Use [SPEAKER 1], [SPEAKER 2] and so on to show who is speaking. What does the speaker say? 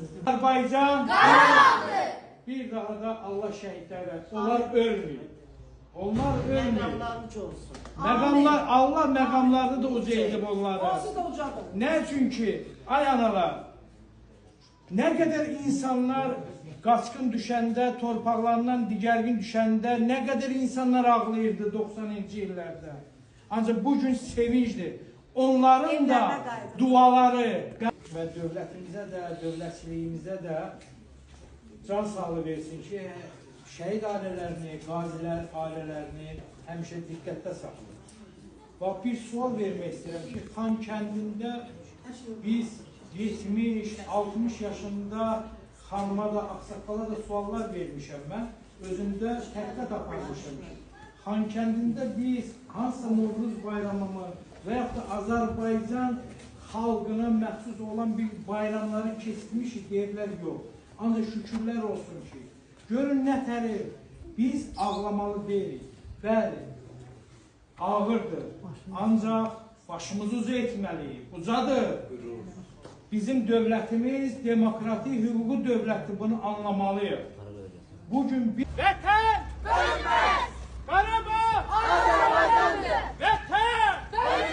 [SPEAKER 1] Azərbaycan
[SPEAKER 2] Qarabağdır.
[SPEAKER 1] Bir daha da Allah şəhidlərə. Onlar ölmür. Onlar ölmür.
[SPEAKER 3] Məqamlarınız olsun.
[SPEAKER 1] Məqamlar, Allah məqamlarını da uca edib onlara.
[SPEAKER 3] Olsun da ucadır.
[SPEAKER 1] Nə çünki, ay analar, nə qədər insanlar qaçqın düşəndə, torpaqlarından digərgin düşəndə, nə qədər insanlar ağlayırdı 90-cı illərdə. Ancaq bugün sevincdir. Onların da duaları və dövlətimizə də, dövlətçiliyimizə də can sağlığı versin ki, şəhid ailələrini, qazilər ailələrini həmişə diqqətdə saxlayır. Və bir sual vermək istəyirəm ki, Xan kəndində biz 70-60 yaşında xanıma da, ağsaqqala da suallar vermişəm mən. Özümdə təhqət aparmışım. Xan kəndində biz hansısa Novruz bayramımı və yaxud da Azərbaycan xalqına məxsus olan bir bayramları keçmişik deyirlər, yox. Ancaq şükürlər olsun ki, görün nə təri, biz ağlamalı deyilik. Bəli, ağırdır. Ancaq başımızı uca etməliyik. Ucadır. Bizim dövlətimiz demokratik hüquqi dövlətdir. Bunu anlamalıyıq. Bugün bir... Vətən!